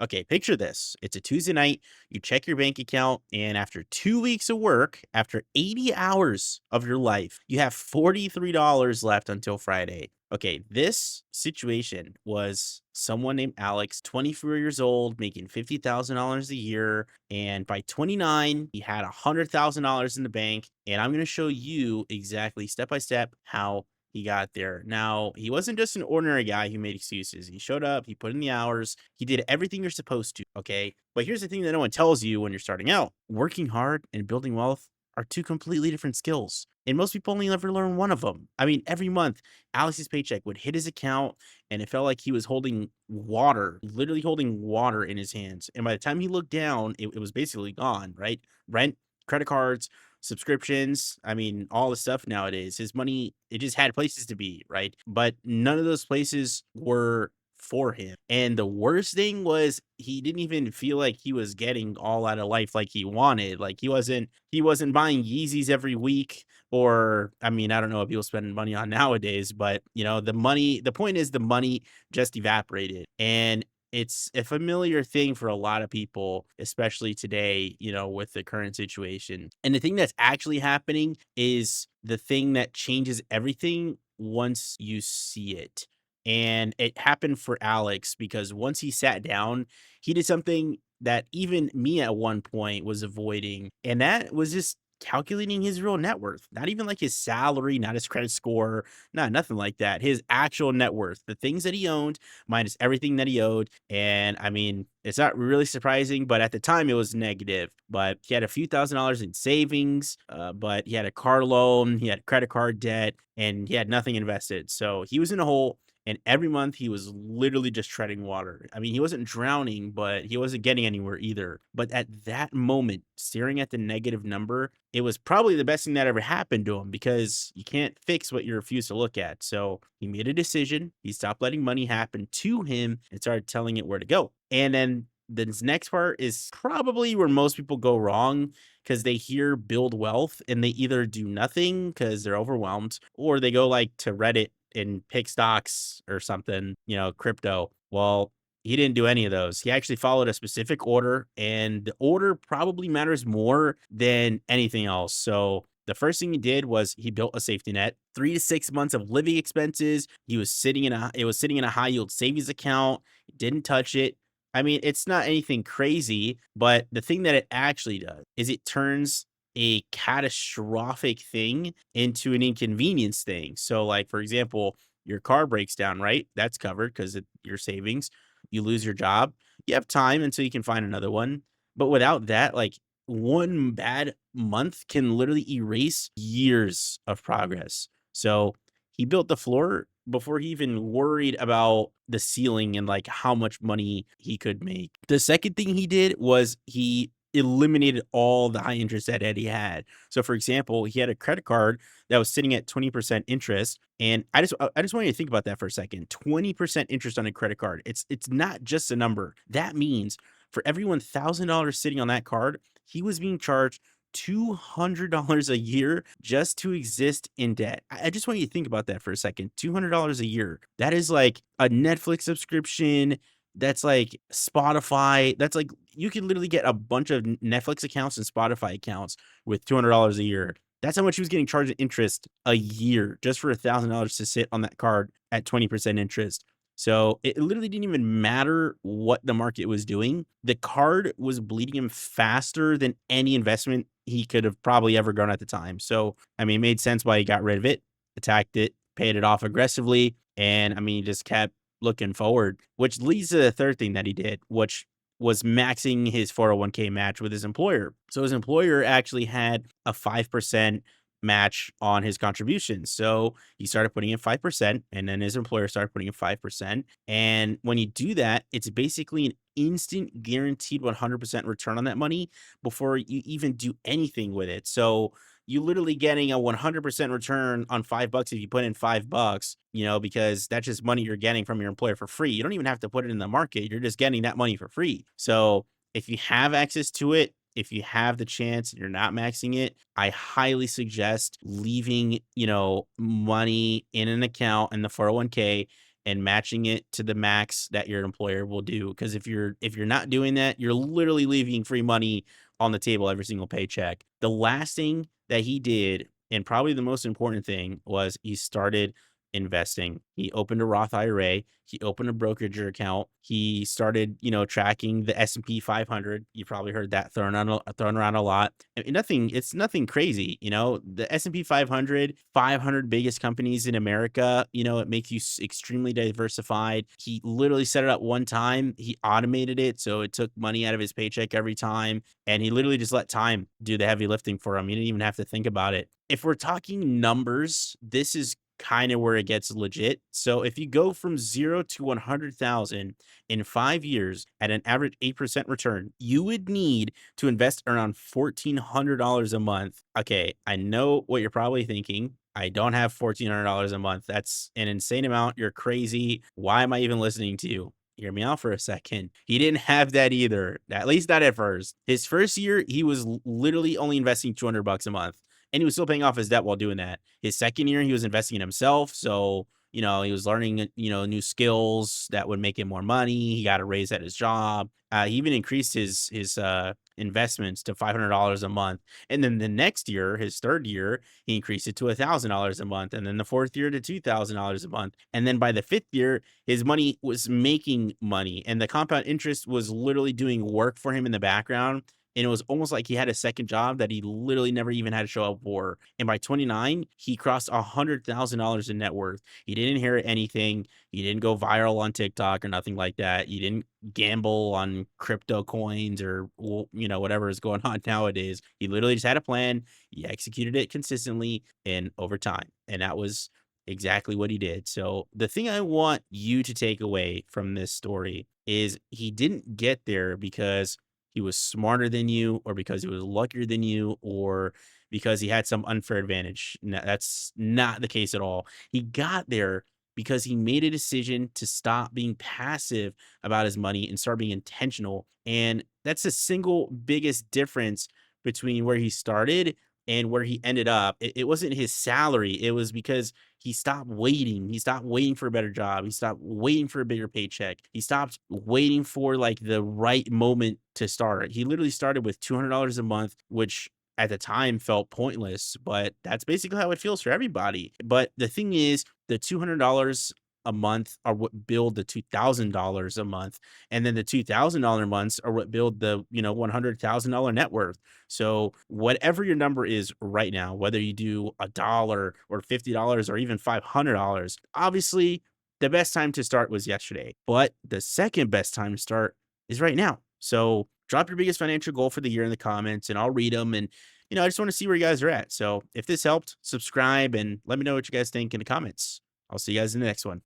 Okay, picture this. It's a Tuesday night. You check your bank account, and after 2 weeks of work, after 80 hours of your life, you have $43 left until Friday. Okay, this situation was someone named Alex, 24 years old, making $50,000 a year. And by 29, he had $100,000 in the bank. And I'm going to show you exactly step by step how he got there. Now, he wasn't just an ordinary guy who made excuses. He showed up, he put in the hours, he did everything you're supposed to, okay? But here's the thing that no one tells you when you're starting out. Working hard and building wealth are two completely different skills. And most people only ever learn one of them. I mean, every month, Alex's paycheck would hit his account and it felt like he was holding water, literally holding water in his hands. And by the time he looked down, it was basically gone, right? Rent, credit cards, subscriptions, I mean, all the stuff nowadays. His money, it just had places to be, right? But none of those places were for him. And the worst thing was he didn't even feel like he was getting all out of life like he wanted. Like he wasn't buying Yeezys every week, or I mean, I don't know what people spend money on nowadays, but the point is the money just evaporated. And it's a familiar thing for a lot of people, especially today, with the current situation. And the thing that's actually happening is the thing that changes everything once you see it. And it happened for Alex because once he sat down, he did something that even me at one point was avoiding. And that was just calculating his real net worth, not even like his salary, not his credit score, not nothing like that. His actual net worth, the things that he owned minus everything that he owed. And I mean, it's not really surprising, but at the time it was negative. But he had a few $1,000s in savings, but he had a car loan, he had credit card debt, and he had nothing invested. So he was in a hole. And every month he was literally just treading water. I mean, he wasn't drowning, but he wasn't getting anywhere either. But at that moment, staring at the negative number, it was probably the best thing that ever happened to him because you can't fix what you refuse to look at. So he made a decision. He stopped letting money happen to him and started telling it where to go. And then this next part is probably where most people go wrong because they hear build wealth and they either do nothing because they're overwhelmed or they go like to Reddit and pick stocks or something, crypto. Well, he didn't do any of those. He actually followed a specific order, and the order probably matters more than anything else. So the first thing he did was he built a safety net, 3 to 6 months of living expenses. It was sitting in a high yield savings account. Didn't touch it. I mean, it's not anything crazy, but the thing that it actually does is it turns a catastrophic thing into an inconvenience thing. So, like, for example, your car breaks down, right? That's covered because your savings. You lose your job. You have time until you can find another one. But without that, like, one bad month can literally erase years of progress. So he built the floor before he even worried about the ceiling and like how much money he could make. The second thing he did was he eliminated all the high interest debt that he had. So for example, he had a credit card that was sitting at 20% interest. And I just want you to think about that for a second. 20% interest on a credit card. It's not just a number. That means for every $1,000 sitting on that card, he was being charged $200 a year just to exist in debt. I just want you to think about that for a second. $200 a year. That is like a Netflix subscription. That's like Spotify. That's like you can literally get a bunch of Netflix accounts and Spotify accounts with $200 a year. That's how much he was getting charged in interest a year just for $1,000 to sit on that card at 20% interest. So it literally didn't even matter what the market was doing. The card was bleeding him faster than any investment he could have probably ever gone at the time. So, I mean, it made sense why he got rid of it, attacked it, paid it off aggressively. And I mean, he just kept looking forward, which leads to the third thing that he did, which was maxing his 401k match with his employer. So his employer actually had a 5% match on his contributions. So he started putting in 5%, and then his employer started putting in 5%. And when you do that, it's basically an instant guaranteed 100% return on that money before you even do anything with it. So you literally getting a 100% return on $5 if you put in $5, because that's just money you're getting from your employer for free. You don't even have to put it in the market. You're just getting that money for free. So if you have access to it, if you have the chance and you're not maxing it, I highly suggest leaving, money in an account in the 401k and matching it to the max that your employer will do. Because if you're not doing that, you're literally leaving free money on the table every single paycheck. The last thing that he did, and probably the most important thing, was he started investing. He opened a Roth IRA. He opened a brokerage account. He started, tracking the S&P 500. You probably heard that thrown around a lot. It's nothing crazy. The S&P 500, 500 biggest companies in America. It makes you extremely diversified. He literally set it up one time. He automated it, so it took money out of his paycheck every time, and he literally just let time do the heavy lifting for him. He didn't even have to think about it. If we're talking numbers, this is kind of where it gets legit. So if you go from 0 to 100,000 in 5 years at an average 8% return, you would need to invest around $1,400 a month. Okay, I know what you're probably thinking. I don't have $1,400 a month. That's an insane amount. You're crazy. Why am I even listening to you? Hear me out for a second. He didn't have that either. At least not at first. His first year, he was literally only investing $200 a month, and he was still paying off his debt while doing that. His second year, he was investing in himself. So, he was learning, new skills that would make him more money. He got a raise at his job. He even increased his investments to $500 a month. And then the next year, his third year, he increased it to $1,000 a month. And then the fourth year to $2,000 a month. And then by the fifth year, his money was making money, and the compound interest was literally doing work for him in the background. And it was almost like he had a second job that he literally never even had to show up for. And by 29, he crossed $100,000 in net worth. He didn't inherit anything. He didn't go viral on TikTok or nothing like that. He didn't gamble on crypto coins or, whatever is going on nowadays. He literally just had a plan. He executed it consistently and over time. And that was exactly what he did. So the thing I want you to take away from this story is he didn't get there because he was smarter than you, or because he was luckier than you, or because he had some unfair advantage. No, that's not the case at all. He got there because he made a decision to stop being passive about his money and start being intentional. And that's the single biggest difference between where he started and where he ended up. It wasn't his salary. It was because he stopped waiting. He stopped waiting for a better job. He stopped waiting for a bigger paycheck. He stopped waiting for like the right moment to start. He literally started with $200 a month, which at the time felt pointless, but that's basically how it feels for everybody. But the thing is, the $200 a month are what build the $2,000 a month. And then the $2,000 months are what build the, $100,000 net worth. So whatever your number is right now, whether you do $1 or $50 or even $500, obviously the best time to start was yesterday, but the second best time to start is right now. So drop your biggest financial goal for the year in the comments and I'll read them. And, I just want to see where you guys are at. So if this helped, subscribe and let me know what you guys think in the comments. I'll see you guys in the next one.